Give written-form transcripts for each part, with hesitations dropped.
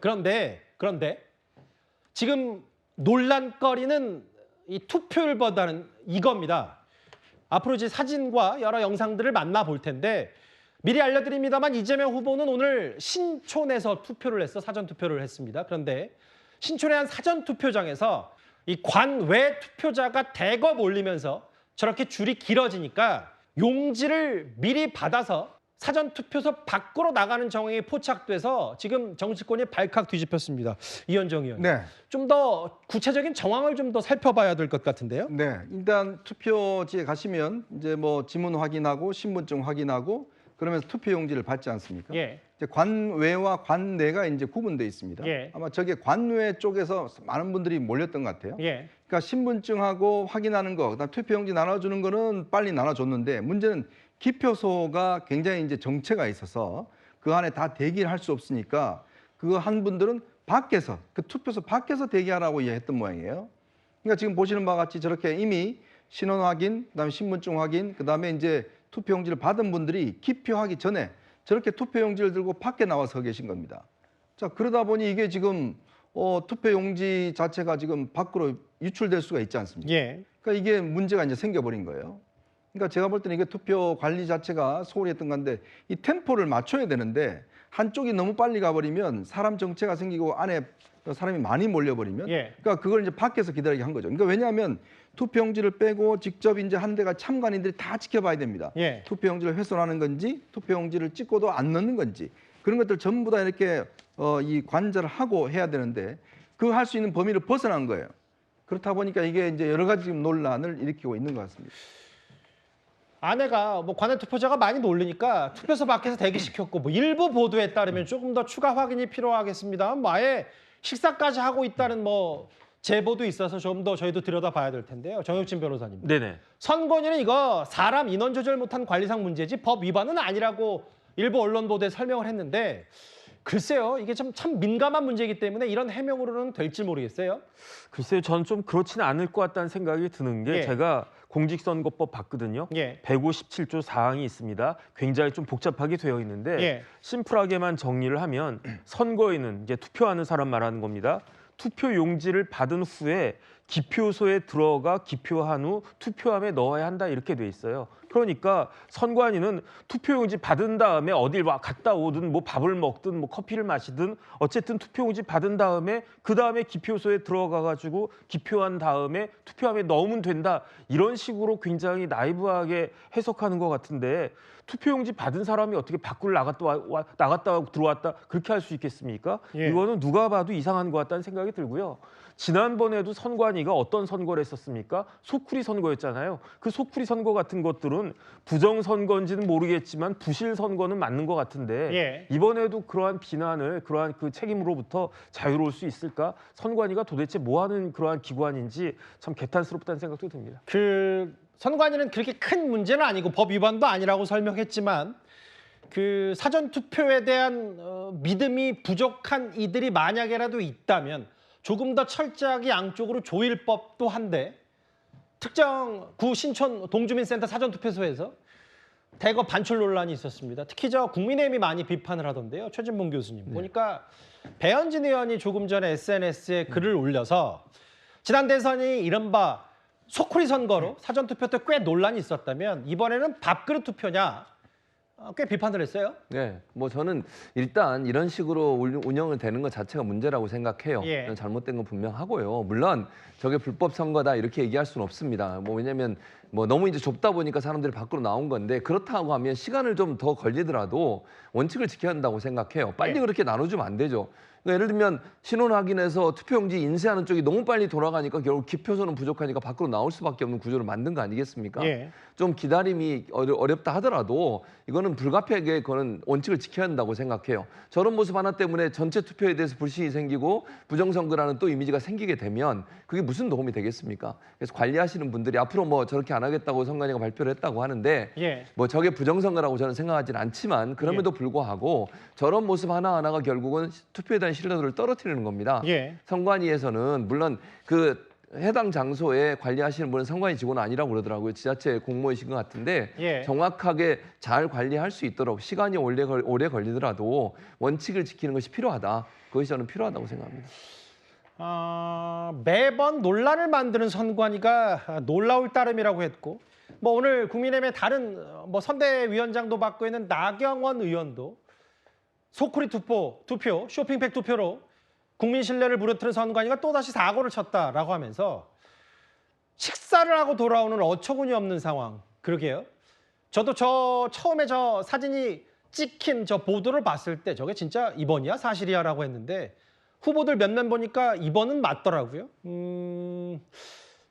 그런데 지금 논란거리는 이 투표율보다는 이겁니다. 앞으로 이제 사진과 여러 영상들을 만나볼 텐데 미리 알려드립니다만 이재명 후보는 오늘 신촌에서 투표를 해서 사전투표를 했습니다. 그런데 신촌의 한 사전투표장에서 이 관외 투표자가 대거 몰리면서 저렇게 줄이 길어지니까 용지를 미리 받아서 사전투표소 밖으로 나가는 정황이 포착돼서 지금 정치권이 발칵 뒤집혔습니다. 이현정 의원. 네. 좀 더 구체적인 정황을 좀 더 살펴봐야 될 것 같은데요. 네. 일단 투표지에 가시면 이제 뭐 지문 확인하고 신분증 확인하고 그러면서 투표용지를 받지 않습니까? 예. 이제 관외와 관내가 이제 구분되어 있습니다. 예. 아마 저게 관외 쪽에서 많은 분들이 몰렸던 것 같아요. 예. 그러니까 신분증하고 확인하는 거, 그다음 투표용지 나눠주는 거는 빨리 나눠줬는데 문제는 기표소가 굉장히 이제 정체가 있어서 그 안에 다 대기를 할 수 없으니까 그거 한 분들은 밖에서 그 투표소 밖에서 대기하라고 했던 모양이에요. 그러니까 지금 보시는 바와 같이 저렇게 이미 신원 확인, 그다음에 신분증 확인, 그다음에 이제 투표용지를 받은 분들이 기표하기 전에 저렇게 투표용지를 들고 밖에 나와 서 계신 겁니다. 자, 그러다 보니 이게 지금 투표용지 자체가 지금 밖으로 유출될 수가 있지 않습니까? 예. 그러니까 이게 문제가 이제 생겨버린 거예요. 그러니까 제가 볼 때는 이게 투표 관리 자체가 소홀히 했던 건데 이 템포를 맞춰야 되는데 한쪽이 너무 빨리 가버리면 사람 정체가 생기고 안에 사람이 많이 몰려버리면 예. 그러니까 그걸 이제 밖에서 기다리게 한 거죠. 그러니까 왜냐하면 투표용지를 빼고 직접 이제 한 대가 참관인들이 다 지켜봐야 됩니다. 예. 투표용지를 훼손하는 건지 투표용지를 찍고도 안 넣는 건지 그런 것들 전부 다 이렇게 이 관절을 하고 해야 되는데 그 할 수 있는 범위를 벗어난 거예요. 그렇다 보니까 이게 이제 여러 가지 지금 논란을 일으키고 있는 것 같습니다. 아내가 뭐 관외 투표자가 많이 몰리니까 투표소 밖에서 대기시켰고 뭐 일부 보도에 따르면 조금 더 추가 확인이 필요하겠습니다. 뭐 아예 식사까지 하고 있다는 뭐 제보도 있어서 좀 더 저희도 들여다봐야 될 텐데요. 정혁진 변호사님. 네네. 선관위는 이거 사람 인원 조절 못한 관리상 문제지 법 위반은 아니라고 일부 언론 보도에 설명을 했는데 글쎄요. 이게 참 민감한 문제이기 때문에 이런 해명으로는 될지 모르겠어요. 글쎄요, 저는 좀 그렇지는 않을 것 같다는 생각이 드는 게 예. 제가 공직선거법 봤거든요. 예. 157조 사항이 있습니다. 굉장히 좀 복잡하게 되어 있는데 예. 심플하게만 정리를 하면 선거에는 이제 투표하는 사람 말하는 겁니다. 투표 용지를 받은 후에 기표소에 들어가 기표한 후 투표함에 넣어야 한다 이렇게 돼 있어요. 그러니까 선관위는 투표용지 받은 다음에 어딜 갔다 오든 뭐 밥을 먹든 뭐 커피를 마시든 어쨌든 투표용지 받은 다음에 그 다음에 기표소에 들어가 가지고 기표한 다음에 투표함에 넣으면 된다 이런 식으로 굉장히 나이브하게 해석하는 것 같은데 투표용지 받은 사람이 어떻게 밖으로 나갔다 들어왔다 그렇게 할 수 있겠습니까? 예. 이거는 누가 봐도 이상한 것 같다는 생각이 들고요. 지난번에도 선관위가 어떤 선거를 했었습니까? 소쿠리 선거였잖아요. 그 소쿠리 선거 같은 것들은 부정 선거인지는 모르겠지만 부실 선거는 맞는 것 같은데 예. 이번에도 그러한 비난을 그러한 그 책임으로부터 자유로울 수 있을까? 선관위가 도대체 뭐 하는 그러한 기관인지 참 개탄스럽다는 생각도 듭니다. 그 선관위는 그렇게 큰 문제는 아니고 법 위반도 아니라고 설명했지만 그 사전 투표에 대한 믿음이 부족한 이들이 만약에라도 있다면 조금 더 철저하게 양쪽으로 조일 법도 한데 특정 구 신촌 동주민센터 사전 투표소에서 대거 반출 논란이 있었습니다. 특히 저 국민의힘이 많이 비판을 하던데요. 최진봉 교수님. 보니까 배현진 의원이 조금 전에 SNS에 글을 올려서 지난 대선이 이른바 소쿠리 선거로 사전투표 때 꽤 논란이 있었다면 이번에는 밥그릇 투표냐 꽤 비판을 했어요. 네, 뭐 저는 일단 이런 식으로 운영을 되는 것 자체가 문제라고 생각해요. 예. 잘못된 건 분명하고요. 물론 저게 불법 선거다 이렇게 얘기할 수는 없습니다. 뭐 왜냐하면 뭐 너무 이제 좁다 보니까 사람들이 밖으로 나온 건데 그렇다고 하면 시간을 좀 더 걸리더라도 원칙을 지켜야 한다고 생각해요. 빨리 예. 그렇게 나눠주면 안 되죠. 그러니까 예를 들면 신원 확인해서 투표용지 인쇄하는 쪽이 너무 빨리 돌아가니까 결국 기표소는 부족하니까 밖으로 나올 수밖에 없는 구조를 만든 거 아니겠습니까? 예. 좀 기다림이 어렵다 하더라도 이거는 불가피하게 그거는 원칙을 지켜야 한다고 생각해요. 저런 모습 하나 때문에 전체 투표에 대해서 불신이 생기고 부정선거라는 또 이미지가 생기게 되면 그게 무슨 도움이 되겠습니까? 그래서 관리하시는 분들이 앞으로 뭐 저렇게 안 하겠다고 선관위가 발표를 했다고 하는데 예. 뭐 저게 부정선거라고 저는 생각하지는 않지만 그럼에도 불구하고 저런 모습 하나하나가 결국은 투표에 대한 신뢰도를 떨어뜨리는 겁니다. 예. 선관위에서는 물론 그 해당 장소에 관리하시는 분은 선관위 직원은 아니라고 그러더라고요. 지자체 공무원이신 것 같은데 예. 정확하게 잘 관리할 수 있도록 시간이 오래 걸리더라도 원칙을 지키는 것이 필요하다. 그것이 저는 필요하다고 생각합니다. 매번 논란을 만드는 선관위가 놀라울 따름이라고 했고, 뭐 오늘 국민의힘의 다른 뭐 선대위원장도 맡고 있는 나경원 의원도 소쿠리 투표, 쇼핑백 투표로 국민 신뢰를 무너뜨린 선관위가 또다시 사고를 쳤다라고 하면서 식사를 하고 돌아오는 어처구니 없는 상황. 그러게요. 저도 처음에 저 사진이 찍힌 저 보도를 봤을 때 저게 진짜 이번이야 사실이야라고 했는데 후보들 몇몇 보니까 이번은 맞더라고요.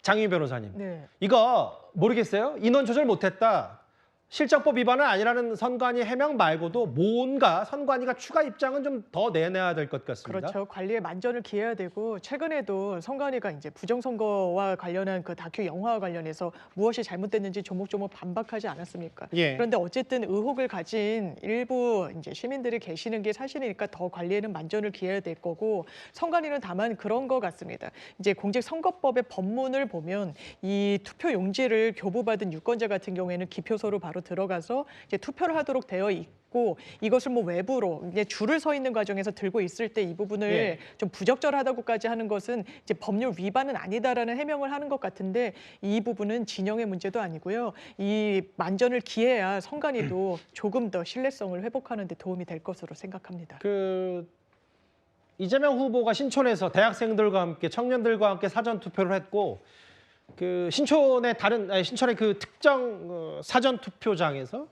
장윤 변호사님. 네. 이거 모르겠어요. 인원 조절 못했다. 실정법 위반은 아니라는 선관위 해명 말고도 뭔가 선관위가 추가 입장은 좀 더 내놔야 될 것 같습니다. 그렇죠. 관리에 만전을 기해야 되고 최근에도 선관위가 이제 부정선거와 관련한 그 다큐 영화와 관련해서 무엇이 잘못됐는지 조목조목 반박하지 않았습니까? 예. 그런데 어쨌든 의혹을 가진 일부 이제 시민들이 계시는 게 사실이니까 더 관리에는 만전을 기해야 될 거고 선관위는 다만 그런 것 같습니다. 이제 공직선거법의 법문을 보면 이 투표 용지를 교부받은 유권자 같은 경우에는 기표소로 바로 들어가서 이제 투표를 하도록 되어 있고 이것을 뭐 외부로 이제 줄을 서 있는 과정에서 들고 있을 때 이 부분을 예. 좀 부적절하다고까지 하는 것은 이제 법률 위반은 아니다라는 해명을 하는 것 같은데 이 부분은 진영의 문제도 아니고요. 이 만전을 기해야 선관위도 조금 더 신뢰성을 회복하는 데 도움이 될 것으로 생각합니다. 그 이재명 후보가 신촌에서 대학생들과 함께 청년들과 함께 사전 투표를 했고 그 신촌의 그 특정 사전 투표장에서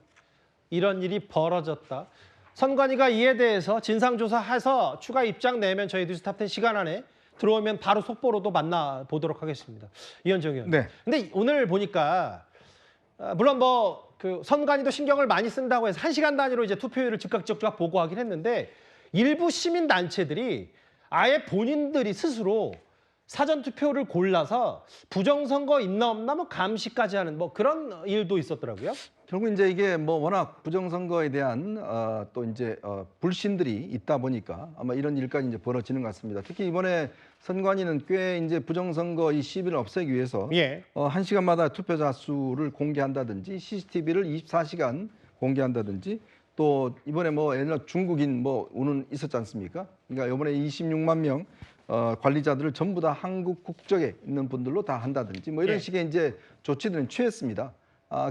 이런 일이 벌어졌다. 선관위가 이에 대해서 진상조사해서 추가 입장 내면 저희 뉴스탑10 시간 안에 들어오면 바로 속보로도 만나보도록 하겠습니다. 이현정 의원. 네. 근데 오늘 보니까 물론 뭐 그 선관위도 신경을 많이 쓴다고 해서 1시간 단위로 이제 투표율을 즉각 보고하긴 했는데 일부 시민 단체들이 아예 본인들이 스스로 사전 투표를 골라서 부정선거 있나 없나 뭐 감시까지 하는 뭐 그런 일도 있었더라고요. 결국 이제 이게 뭐 워낙 부정선거에 대한 또 이제 불신들이 있다 보니까 아마 이런 일까지 이제 벌어지는 것 같습니다. 특히 이번에 선관위는 꽤 이제 부정선거 이 시비를 없애기 위해서 예. 1시간마다 투표자 수를 공개한다든지 CCTV를 24시간 공개한다든지 또 이번에 뭐 예를 들어 중국인 뭐 우는 있었지 않습니까? 그러니까 이번에 26만 명 관리자들을 전부 다 한국 국적에 있는 분들로 다 한다든지 뭐 이런 예. 식의 이제 조치들은 취했습니다.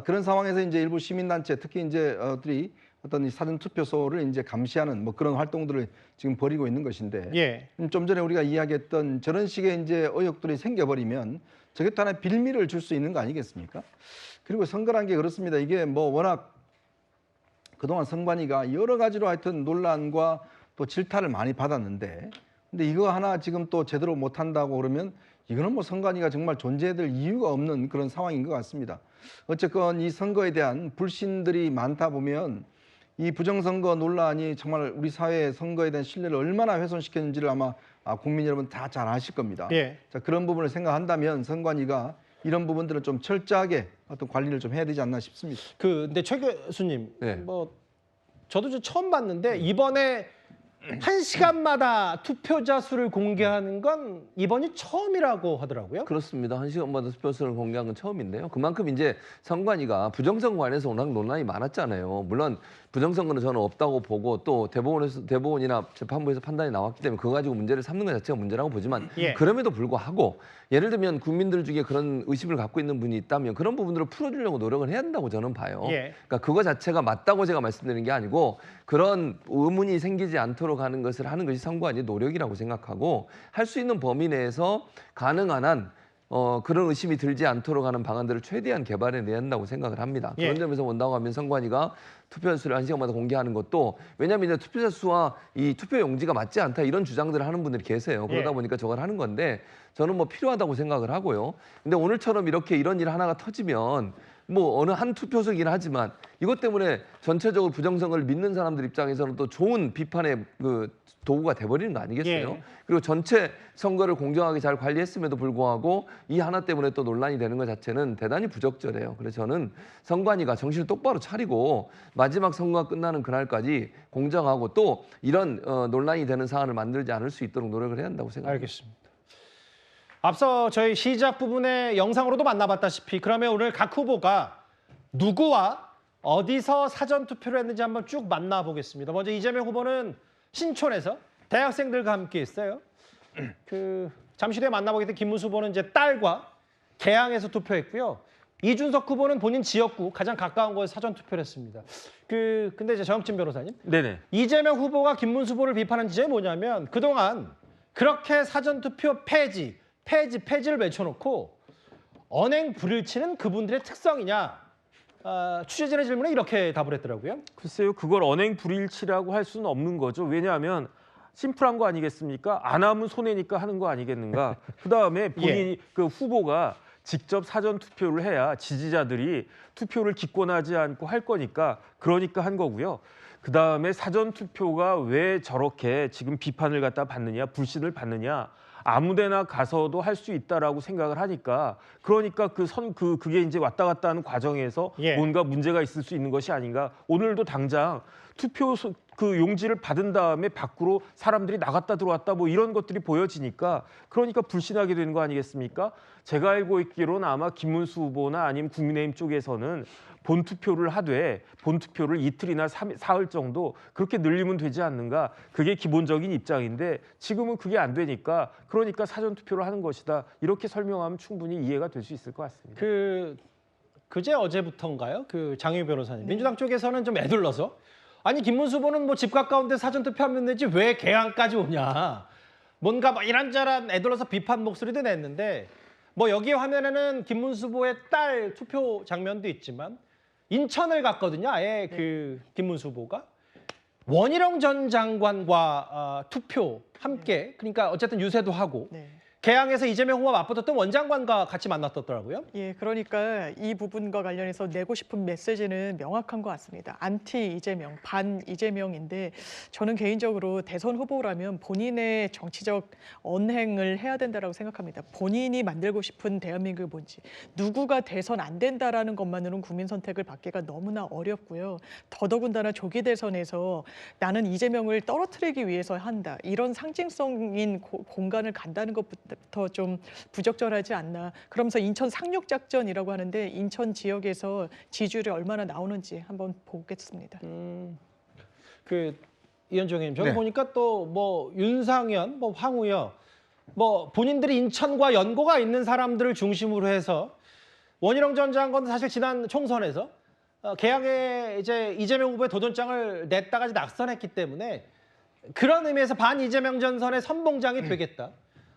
그런 상황에서 이제 일부 시민단체 특히 이제 들이 어떤 이 사전 투표소를 이제 감시하는 뭐 그런 활동들을 지금 벌이고 있는 것인데 예. 좀 전에 우리가 이야기했던 저런 식의 이제 의혹들이 생겨버리면 저게 또 하나의 빌미를 줄 수 있는 거 아니겠습니까? 그리고 선거란 게 그렇습니다. 이게 뭐 워낙 그동안 선관위가 여러 가지로 하여튼 논란과 또 질타를 많이 받았는데 근데 이거 하나 지금 또 제대로 못한다고 그러면 이거는 뭐 선관위가 정말 존재해야 될 이유가 없는 그런 상황인 것 같습니다. 어쨌건 이 선거에 대한 불신들이 많다 보면 이 부정선거 논란이 정말 우리 사회의 선거에 대한 신뢰를 얼마나 훼손시켰는지를 아마 국민 여러분 다 잘 아실 겁니다. 예. 자, 그런 부분을 생각한다면 선관위가 이런 부분들을 좀 철저하게 어떤 관리를 좀 해야 되지 않나 싶습니다. 근데 최 교수님, 네. 뭐 저도 좀 처음 봤는데 이번에 1시간마다 투표자 수를 공개하는 건 이번이 처음이라고 하더라고요. 그렇습니다. 1시간마다 투표수를 공개한 건 처음인데요. 그만큼 이제 선관위가 부정선거 관련해서 워낙 논란이 많았잖아요. 물론 부정선거는 저는 없다고 보고 또 대법원이나 재판부에서 판단이 나왔기 때문에 그거 가지고 문제를 삼는 것 자체가 문제라고 보지만 예. 그럼에도 불구하고 예를 들면 국민들 중에 그런 의심을 갖고 있는 분이 있다면 그런 부분들을 풀어주려고 노력을 해야 한다고 저는 봐요. 예. 그러니까 그거 자체가 맞다고 제가 말씀드리는 게 아니고 그런 의문이 생기지 않도록 하는 것을 하는 것이 선관위의 노력이라고 생각하고 할 수 있는 범위 내에서 가능한 한 그런 의심이 들지 않도록 하는 방안들을 최대한 개발해내야 한다고 생각을 합니다. 예. 그런 점에서 본다고 하면 선관위가 투표 수를 1시간마다 공개하는 것도 왜냐하면 이제 투표자 수와 이 투표 용지가 맞지 않다 이런 주장들을 하는 분들이 계세요. 그러다 예. 보니까 저걸 하는 건데 저는 뭐 필요하다고 생각을 하고요. 근데 오늘처럼 이렇게 이런 일 하나가 터지면 뭐 어느 한 투표소이긴 하지만 이것 때문에 전체적으로 부정선거를 믿는 사람들 입장에서는 또 좋은 비판의 그 도구가 돼버리는 거 아니겠어요? 예. 그리고 전체 선거를 공정하게 잘 관리했음에도 불구하고 이 하나 때문에 또 논란이 되는 것 자체는 대단히 부적절해요. 그래서 저는 선관위가 정신을 똑바로 차리고 마지막 선거가 끝나는 그날까지 공정하고 또 이런 논란이 되는 사안을 만들지 않을 수 있도록 노력을 해야 한다고 생각합니다. 알겠습니다. 앞서 저희 시작 부분에 영상으로도 만나봤다시피 그러면 오늘 각 후보가 누구와 어디서 사전 투표를 했는지 한번 쭉 만나보겠습니다. 먼저 이재명 후보는 신촌에서 대학생들과 함께 했어요. 잠시 뒤에 만나보게 된 김문수 후보는 이제 딸과 개항에서 투표했고요. 이준석 후보는 본인 지역구 가장 가까운 곳에 사전 투표를 했습니다. 근데 이제 정혁진 변호사님, 네네. 이재명 후보가 김문수 후보를 비판한 지점이 뭐냐면 그동안 그렇게 사전 투표 폐지를 외쳐놓고 언행 불일치는 그분들의 특성이냐? 취재진의 질문에 이렇게 답을 했더라고요. 글쎄요, 그걸 언행 불일치라고 할 수는 없는 거죠. 왜냐하면 심플한 거 아니겠습니까? 안 하면 손해니까 하는 거 아니겠는가? 그다음에 본인이 그 후보가 직접 사전 투표를 해야 지지자들이 투표를 기권하지 않고 할 거니까 그러니까 한 거고요. 그다음에 사전 투표가 왜 저렇게 지금 비판을 갖다 받느냐, 불신을 받느냐? 아무데나 가서도 할 수 있다라고 생각을 하니까 그러니까 그게 이제 왔다 갔다 하는 과정에서 뭔가 문제가 있을 수 있는 것이 아닌가. 오늘도 당장 투표 그 용지를 받은 다음에 밖으로 사람들이 나갔다 들어왔다 뭐 이런 것들이 보여지니까 그러니까 불신하게 되는 거 아니겠습니까? 제가 알고 있기로는 아마 김문수 후보나 아니면 국민의힘 쪽에서는 본투표를 하되 본투표를 이틀이나 사흘 정도 그렇게 늘리면 되지 않는가. 그게 기본적인 입장인데 지금은 그게 안 되니까 그러니까 사전투표를 하는 것이다. 이렇게 설명하면 충분히 이해가 될 수 있을 것 같습니다. 그제 어제부터인가요? 장유 변호사님. 민주당 쪽에서는 좀 애둘러서 아니 김문수 후보는 뭐 집 가까운데 사전투표하면 되지 왜 개항까지 오냐. 뭔가 뭐 이런저런 애둘러서 비판 목소리도 냈는데 뭐 여기 화면에는 김문수 후보의 딸 투표 장면도 있지만 인천을 갔거든요. 아예 김문수 후보가 원희룡 전 장관과 투표 함께 그러니까 어쨌든 유세도 하고 개항에서 이재명 후보와 맞붙었던 원장관과 같이 만났었더라고요. 예, 그러니까 이 부분과 관련해서 내고 싶은 메시지는 명확한 것 같습니다. 안티 이재명, 반 이재명인데 저는 개인적으로 대선 후보라면 본인의 정치적 언행을 해야 된다고 생각합니다. 본인이 만들고 싶은 대한민국이 뭔지, 누구가 대선 안 된다라는 것만으로는 국민 선택을 받기가 너무나 어렵고요. 더더군다나 조기 대선에서 나는 이재명을 떨어뜨리기 위해서 한다. 이런 상징성인 공간을 간다는 것부터 좀 부적절하지 않나. 그러면서 인천 상륙작전이라고 하는데 인천 지역에서 지지율이 얼마나 나오는지 한번 보겠습니다. 이현정 의원님, 저기 보니까 또 뭐 윤상현, 뭐 황우여, 뭐 본인들이 인천과 연고가 있는 사람들을 중심으로 해서 원희룡 전 장관은 사실 지난 총선에서 개항에 이제 이재명 후보의 도전장을 냈다가 낙선했기 때문에 그런 의미에서 반 이재명 전선의 선봉장이 되겠다.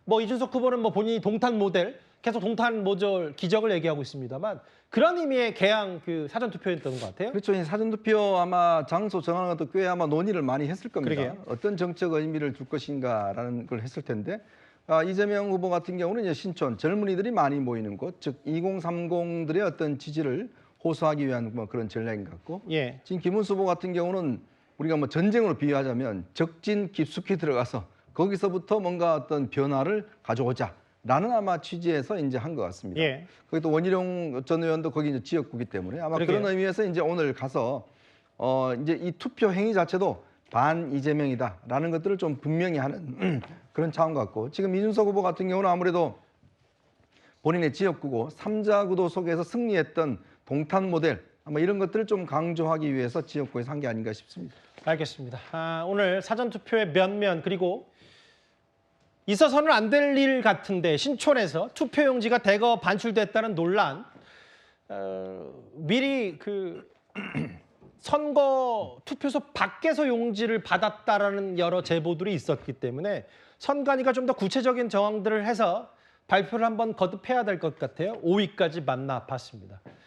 뭐 이준석 후보는 뭐 본인이 동탄 모델, 계속 동탄 모델 기적을 얘기하고 있습니다만 그런 의미의 개항 사전 투표였던 것 같아요. 그렇죠. 이 사전 투표 아마 장소 정하는 것도 꽤 아마 논의를 많이 했을 겁니다. 그러게요. 어떤 정책 의미를 둘 것인가라는 걸 했을 텐데 이재명 후보 같은 경우는 이제 신촌 젊은이들이 많이 모이는 곳, 즉 2030들의 어떤 지지를 호소하기 위한 뭐 그런 전략인 것 같고, 지금 김문수 후보 같은 경우는 우리가 뭐 전쟁으로 비유하자면 적진 깊숙이 들어가서 거기서부터 뭔가 어떤 변화를 가져오자라는 아마 취지에서 이제 한 것 같습니다. 거기 또 원희룡 전 의원도 거기 이제 지역구기 때문에 아마 그런 의미에서 이제 오늘 가서 이제 이 투표 행위 자체도 반 이재명이다라는 것들을 좀 분명히 하는 그런 차원 같고, 지금 이준석 후보 같은 경우는 아무래도 본인의 지역구고 3자 구도 속에서 승리했던 동탄 모델 아마 이런 것들을 좀 강조하기 위해서 지역구에서 한 게 아닌가 싶습니다. 알겠습니다. 오늘 사전투표의 면면 그리고 있어서는 안 될 일 같은데 신촌에서 투표용지가 대거 반출됐다는 논란, 미리 선거 투표소 밖에서 용지를 받았다라는 여러 제보들이 있었기 때문에 선관위가 좀 더 구체적인 정황들을 해서 발표를 한번 거듭해야 될 것 같아요. 5위까지 만나봤습니다.